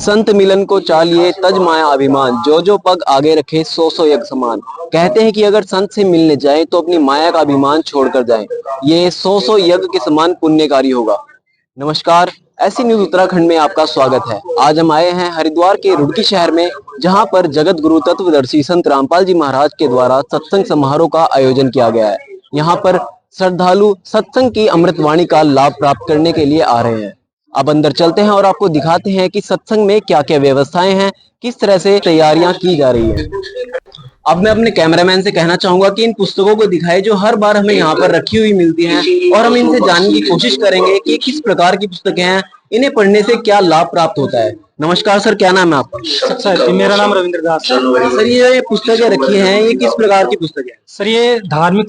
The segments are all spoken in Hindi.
संत मिलन को चालिए तज माया अभिमान, जो जो पग आगे रखे सो सो यज्ञ समान। कहते हैं कि अगर संत से मिलने जाएं तो अपनी माया का अभिमान छोड़कर जाएं, ये सौ सौ यज्ञ के समान पुण्यकारी होगा। नमस्कार, ऐसी न्यूज उत्तराखंड में आपका स्वागत है। आज हम आए हैं हरिद्वार के रुड़की शहर में, जहां पर जगत गुरु तत्वदर्शी संत रामपाल जी महाराज के द्वारा सत्संग समारोह का आयोजन किया गया है। यहाँ पर श्रद्धालु सत्संग की अमृतवाणी का लाभ प्राप्त करने के लिए आ रहे हैं। अब अंदर चलते हैं और आपको दिखाते हैं कि सत्संग में क्या क्या व्यवस्थाएं हैं, किस तरह से तैयारियां की जा रही है। अब मैं अपने कैमरामैन से कहना चाहूंगा कि इन पुस्तकों को दिखाए जो हर बार हमें यहाँ पर रखी हुई मिलती हैं, और हम इनसे जानने की कोशिश करेंगे कि किस प्रकार की पुस्तकें हैं, इन्हें पढ़ने से क्या लाभ प्राप्त होता है। नमस्कार सर, क्या नाम है आपका? सर मेरा नाम रविंद्र दास है। सर, ये पुस्तकें रखी हैं, ये किस प्रकार की पुस्तकें हैं? सर ये धार्मिक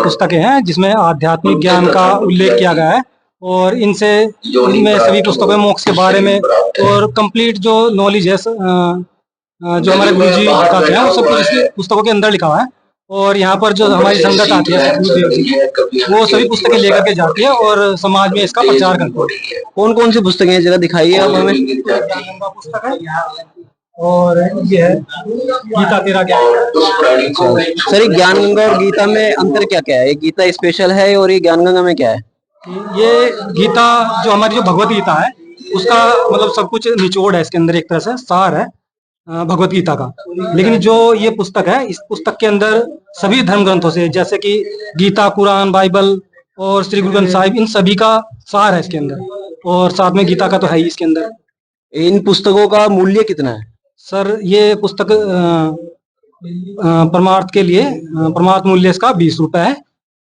पुस्तकें हैं जिसमें आध्यात्मिक ज्ञान का उल्लेख किया गया है, और इनमें सभी पुस्तकों में मोक्ष के बारे में और कंप्लीट जो नॉलेज है जो हमारे गुरु जी बताते हैं वो सब कुछ इस पुस्तकों के अंदर लिखा हुआ है। और यहाँ पर जो हमारी संगत आती है गुरुदेव जी की, वो सभी पुस्तकें लेकर के जाती है और समाज में इसका प्रचार करती है। कौन कौन सी पुस्तकें हैं, जरा दिखाइए आप हमें। पुस्तक है और ये है गीता तेरा ज्ञान। सर, ज्ञान गंगा और गीता में अंतर क्या क्या है? ये गीता स्पेशल है और ये ज्ञान गंगा में क्या है? ये गीता जो हमारी जो भगवत गीता है उसका मतलब सब कुछ निचोड़ है, इसके अंदर एक तरह से सार है भगवत गीता का। लेकिन जो ये पुस्तक है, इस पुस्तक के अंदर सभी धर्म ग्रंथों से, जैसे कि गीता, कुरान, बाइबल और श्री गुरु ग्रंथ साहिब, इन सभी का सार है इसके अंदर, और साथ में गीता का तो है ही इसके अंदर। इन पुस्तकों का मूल्य कितना है? सर ये पुस्तक परमार्थ के लिए परमार्थ मूल्य इसका 20 रुपए है,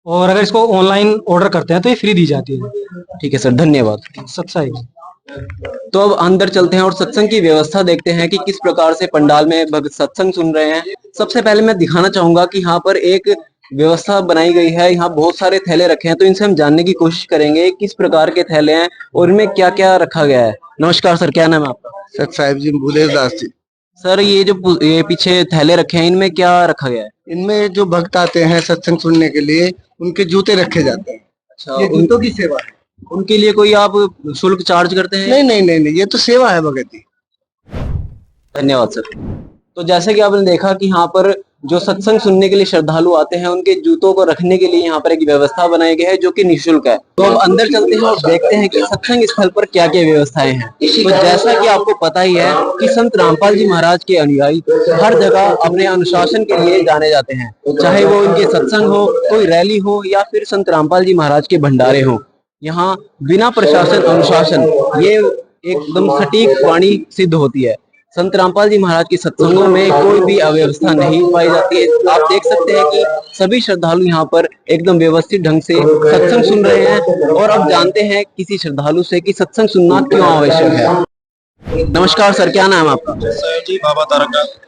और अगर इसको ऑनलाइन ऑर्डर करते हैं तो ये फ्री दी जाती है। ठीक है सर, धन्यवाद। सत्साई। तो अब अंदर चलते हैं और सत्संग की व्यवस्था देखते हैं कि किस प्रकार से पंडाल में भक्त सत्संग सुन रहे हैं। सबसे पहले मैं दिखाना चाहूंगा कि यहाँ पर एक व्यवस्था बनाई गई है। यहाँ बहुत सारे थैले रखे हैं, तो इनसे हम जानने की कोशिश करेंगे किस प्रकार के थैले हैं और इनमें क्या क्या रखा गया है। नमस्कार सर, क्या नाम है आपका? सर साहिब जी, भूलेश दास जी। सर, ये पीछे थैले रखे हैं, इनमें क्या रखा गया है? इनमें जो भक्त आते हैं सत्संग सुनने के लिए, उनके जूते रखे जाते हैं। अच्छा, ये जूतों की सेवा है। उनके लिए कोई आप शुल्क चार्ज करते हैं? नहीं नहीं नहीं नहीं, ये तो सेवा है भगत जी। धन्यवाद सर। तो जैसे कि आपने देखा कि यहाँ पर जो सत्संग सुनने के लिए श्रद्धालु आते हैं, उनके जूतों को रखने के लिए यहाँ पर एक व्यवस्था बनाई गई है जो कि निःशुल्क है। तो अब अंदर चलते हैं और देखते हैं कि सत्संग स्थल पर क्या क्या व्यवस्थाएं हैं। तो जैसा कि आपको पता ही है कि संत रामपाल जी महाराज के अनुयायी हर जगह अपने अनुशासन के लिए जाने जाते हैं, चाहे वो इनके सत्संग हो, कोई रैली हो, या फिर संत रामपाल जी महाराज के भंडारे हो। यहाँ बिना प्रशासन अनुशासन, ये एकदम सटीक वाणी सिद्ध होती है। संत रामपाल जी महाराज के सत्संगों में कोई भी अव्यवस्था नहीं पाई जाती है। आप देख सकते हैं कि सभी श्रद्धालु यहाँ पर एकदम व्यवस्थित ढंग से सत्संग सुन रहे हैं। और अब जानते हैं किसी श्रद्धालु से कि सत्संग सुनना क्यों आवश्यक है। नमस्कार सर, क्या नाम है आपका? सर जी, बाबा तारक।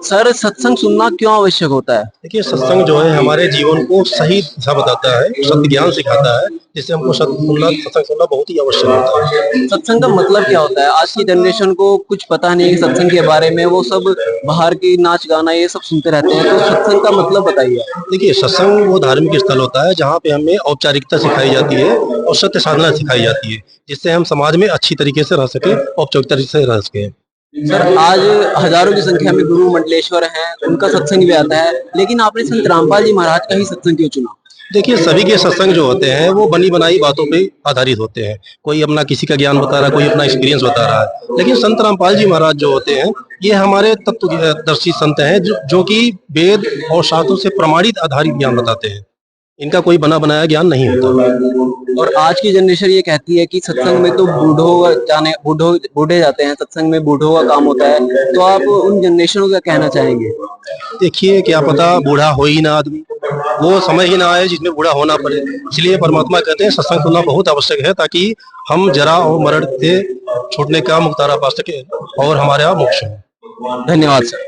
सर, सत्संग सुनना क्यों आवश्यक होता है? देखिए, सत्संग जो है हमारे जीवन को सही दिशा बताता है, सत्य ज्ञान सिखाता है, जिससे हमको सत्संग सुनना बहुत ही आवश्यक होता है। सत्संग का मतलब क्या होता है? आज की जनरेशन को कुछ पता नहीं है सत्संग के बारे में, वो सब बाहर की नाच गाना ये सब सुनते रहते हैं। तो सत्संग का मतलब बताइए। देखिए, सत्संग वो धार्मिक स्थल होता है जहाँ पे हमें औपचारिकता सिखाई जाती है और सत्य साधना सिखाई जाती है, जिससे हम समाज में अच्छी तरीके से रह सके, औपचारिक तरीके से रह सके। सर, आज हजारों की संख्या में गुरु मंडलेश्वर हैं, उनका सत्संग भी आता है, लेकिन आपने संत रामपाल जी महाराज का ही सत्संग क्यों चुना? देखिए, सभी के सत्संग जो होते हैं वो बनी बनाई बातों पे आधारित होते हैं। कोई अपना किसी का ज्ञान बता रहा है, कोई अपना एक्सपीरियंस बता रहा है, लेकिन संत रामपाल जी महाराज जो होते हैं ये हमारे तत्वदर्शी संत हैं जो कि वेद और शास्त्रों से प्रमाणित आधारित ज्ञान बताते हैं। इनका कोई बना बनाया ज्ञान नहीं होता। और आज की जनरेशन ये कहती है कि सत्संग में तो बूढ़े जाते हैं, सत्संग में बूढ़ों का काम होता है। तो आप उन जनरेशन को क्या कहना चाहेंगे? देखिए, क्या पता बूढ़ा हो ही ना आदमी, वो समय ही ना आए जिसमें बूढ़ा होना पड़े। इसलिए परमात्मा कहते हैं सत्संग सुनना बहुत आवश्यक है, ताकि हम जरा और मरण से छूटने का मुक्तारा पा सके और हमारे यहाँ मोक्ष हो। धन्यवाद सर।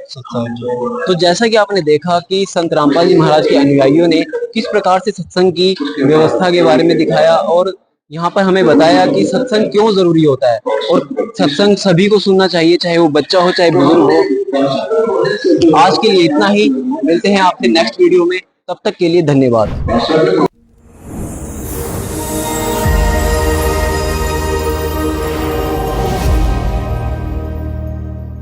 तो जैसा कि आपने देखा कि संत रामपाल जी महाराज के अनुयायियों ने किस प्रकार से सत्संग की व्यवस्था के बारे में दिखाया, और यहाँ पर हमें बताया कि सत्संग क्यों जरूरी होता है, और सत्संग सभी को सुनना चाहिए, चाहे वो बच्चा हो चाहे बुजुर्ग हो। आज के लिए इतना ही, मिलते हैं आपसे नेक्स्ट वीडियो में, तब तक के लिए धन्यवाद।